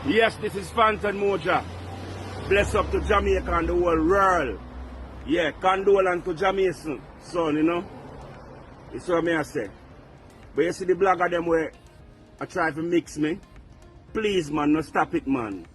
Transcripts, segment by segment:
Yes, this is Fanton Mojah. Bless up to Jamaica and the whole world. Yeah, condolence to Jamaican son, you know. It's what I say. But you see the blogger them where I try to mix me. Please man, no stop it man.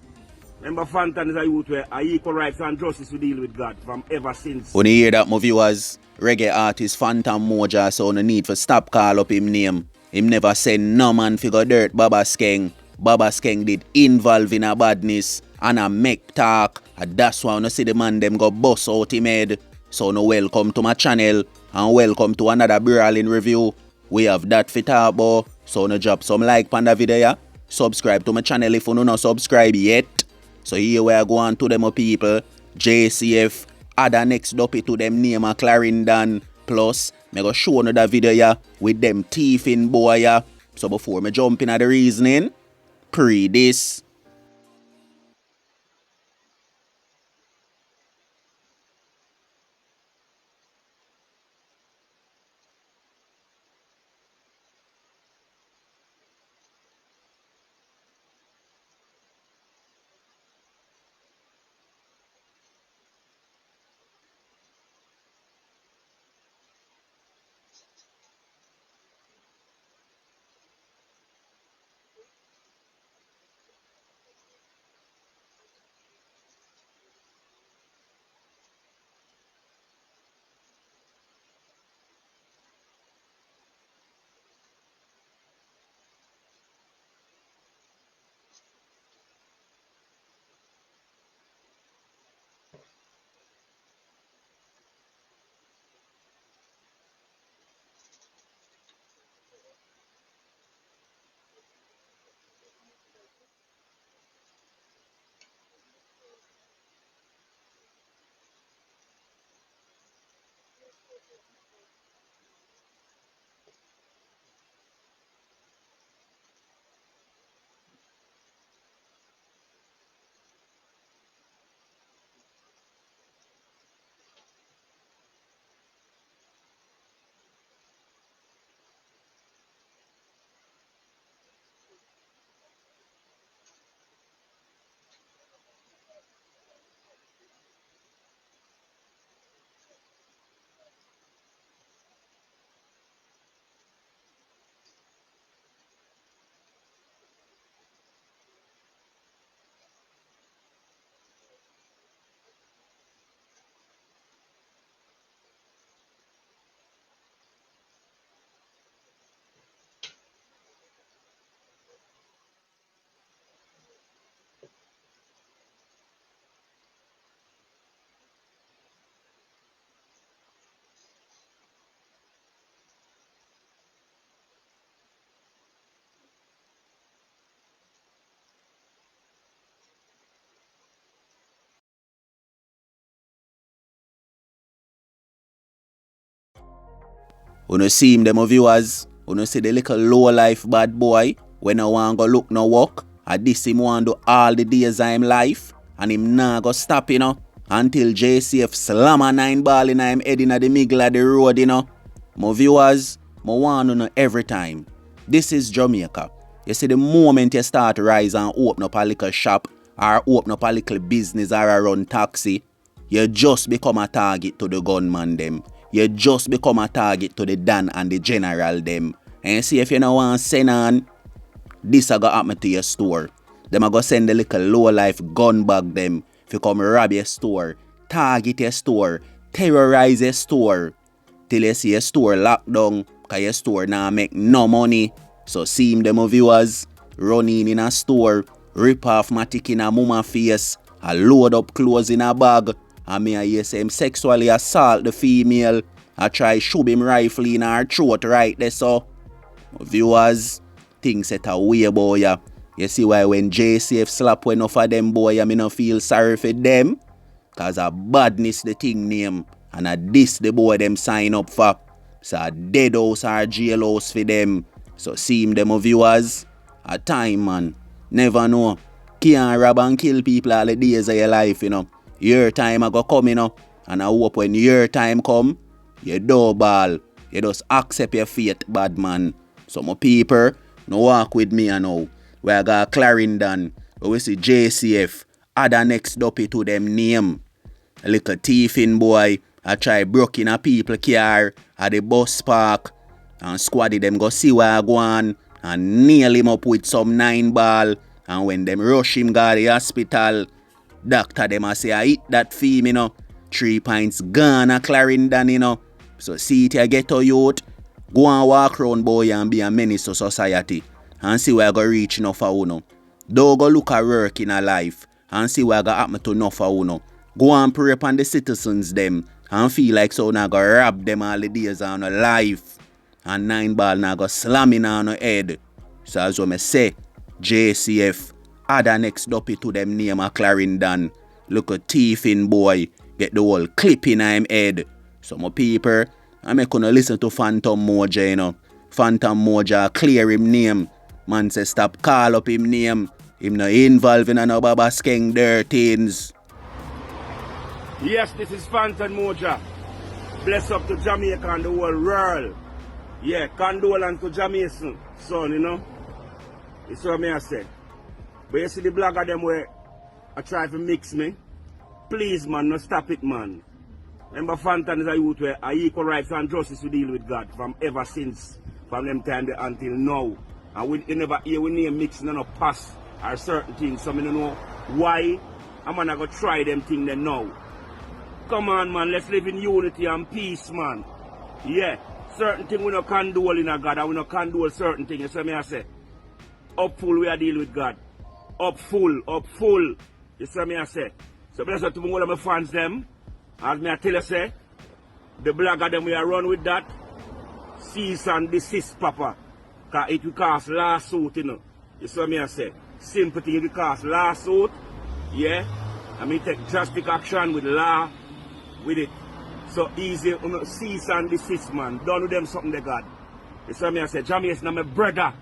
Remember Fanton is a youth where I equal rights and justice to deal with God from ever since. When you hear that, my viewers, reggae artist Fanton Mojah, so no need for stop call up him name. Him never send no man figure dirt Baba Skeng. Baba Skeng did involve in a badness and a make talk. And that's why I see the man them go bust out him head. So no welcome to my channel and welcome to another brawling review. We have that for talk about. So no drop some like on the video. Yeah? Subscribe to my channel if you no subscribe yet. So here we are going to them people. JCF add a next dopey to them name a Clarendon. Plus, me go show another video ya with them Theif in boy ya. So before me jump in at the reasoning, pre this. When you see him, them viewers, when you see the little low life bad boy, when I want go look no work, at this him want do all the days of him life, and him nah go stop, you know, until JCF slam a 9 ball in him head in the middle of the road, you know. My viewers, I want to know every time. This is Jamaica. You see, the moment you start to rise and open up a little shop, or open up a little business, or a run taxi, you just become a target to the gunman them. You just become a target to the Dan and the General them. And you see, if you don't want to send on, this a go happen to your store. Them a go send the little low life gun bag them. If you come rob your store, target your store, terrorize your store, till you see your store locked down, cause your store now make no money. So see him them viewers, run in a store, rip off my tick in a mama face, a load up clothes in a bag, and me I hear say him sexually assault the female. I try shoot him rifle in her throat right there. So viewers, things set a way boy ya. You see why when JCF slap enough of them boy, I me no feel sorry for them. Cause a badness the thing name. And a this the boy them sign up for. So a dead house or jail house for them. So see him them viewers. A time man. Never know. Can't rob and kill people all the days of your life, you know. Your time a go come, you know. And I hope when your time come, you don't ball. You just accept your fate, bad man. So my people, no walk with me, you know. We got Clarendon. We see JCF, other next dopey to them name. A little thief in boy, I try Bruk in a people car at the bus park and squaddy them go see where I go on and nail him up with some 9 ball. And when them rush him go to the hospital, doctor them a say I eat that fee, 3 pints gone a Clarendon, So see it you get to youth, go and walk around boy and be a menace to society and see where I go reach enough for uno. Don't go look at work in a life and see where I go happen to enough for uno. Go and pray upon the citizens them and feel like so now go rob them all the days on a life. And 9 ball now go slamming on the head. So as what me say, JCF, other next dopey to them name a Clarendon. Look a thief in boy, get the whole clip in him head. So my people, I make gonna listen to Phantom Mojah, Phantom Mojah clear him name. Man say stop call up him name. Him no involved in no baba skeng dirt things. Yes, this is Fanton Mojah. Bless up to Jamaica and the whole world. Yeah, condolence to Jamaican son, It's what I say. But you see the blogger them where I try to mix me. Please man, no stop it man. Remember Fanton is a youth where equal rights and justice to deal with God from ever since. From them time until now. And we never hear we name mixing and no pass or certain things. So I don't know why I'm gonna go try them things then now. Come on man, let's live in unity and peace man. Yeah, certain things we no condole in a God and we no condole certain things. You see me I say? Up full we are deal with God. Up full. You see me I say? So bless up to all of my fans them. As me I tell you say, the blogger them we are run with that. Cease and desist papa. Cause it will cost lawsuit, You see me I say? Sympathy it will cost lawsuit. Yeah. I mean take drastic action with law. With it. So easy, cease and desist, man. Don't do them something they got. You see me I say, Jamaica's not my brother.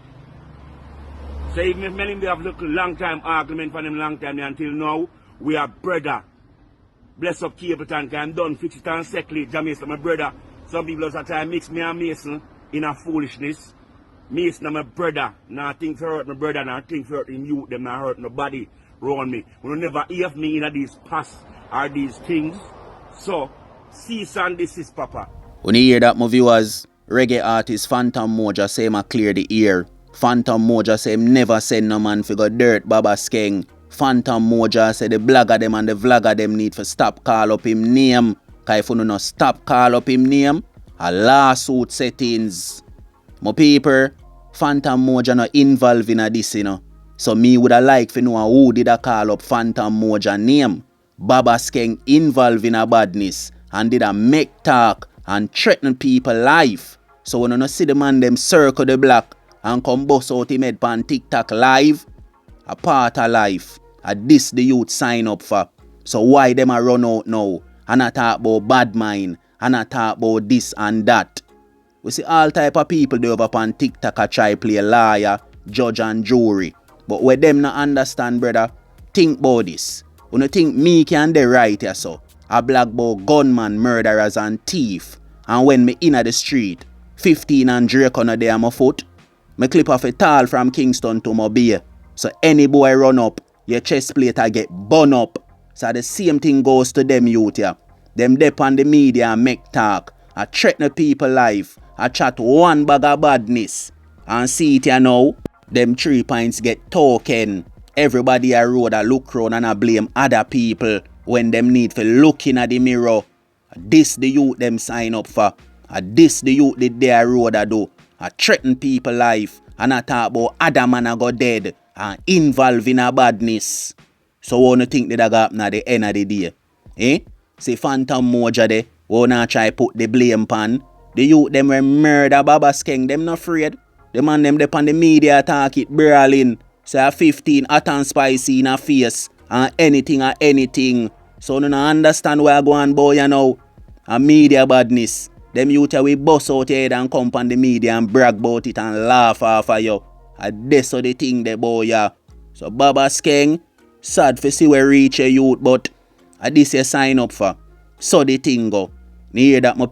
So even if many have looked long time argument for them long time until now, we are brother. Bless up Capleton, because I'm done fix it and settle it. Jamaica's my brother. Some people just try to mix me and Mason in a foolishness. Mason my brother. Now things hurt my brother, now things hurt him youth, them not hurt nobody around me. We will never hear me in these past or these things. So, cease and desist, Papa. When you hear that, my viewers, reggae artist Phantom Mojah say him a clear the ear. Phantom Mojah say him never send no man for go dirt baba skeng. Phantom Mojah say the blogger them and the vlogger them need for stop call up him name. Cause if you no stop call up him name, a lawsuit settings. My people, Phantom Mojah no involved in this, So me woulda like to know who did a call up Phantom Mojah name. Baba Skeng involved in a badness and did a make talk and threaten people life. So when you see the man them circle the block and come bust out him head pan TikTok live, a part of life, a this the youth sign up for. So why them a run out now and a talk about bad mind and a talk about this and that? We see all type of people do over on TikTok a try play lawyer, judge and jury. But where them not understand, brother, think about this. You don't think me can dey right here so? A black boy gunman, murderers and thief. And when me inna the street, 15 and Drake on a day on my foot, me clip off a tall from Kingston to Mojah. So any boy run up, your chest plate a get burn up. So the same thing goes to them youth here. Them dep on the media and make talk. I threaten people life. I chat one bag of badness. And see it here now, them 3 pints get token. Everybody a road a look round and a blame other people when them need to look in at the mirror. This the youth them sign up for. This the youth did their road a do. I threaten people life and I talk about other man a go dead and involved in a badness. So wanna think that I happen at the end of the day? See Phantom Mojah there, wanna try put the blame pan. The youth them were murder Baba Skeng, them not afraid. The man them dep on the media talk it brawling. Say 15 hot and spicy in a face and anything. So no understand where I go on boy you know. A media badness. Them youth we bust out your head and come on the media and brag about it and laugh off of you. And that's so the thing the boy ya. So Baba Skeng, sad for see where reach your youth but this you sign up for. So the thing go. You hear that my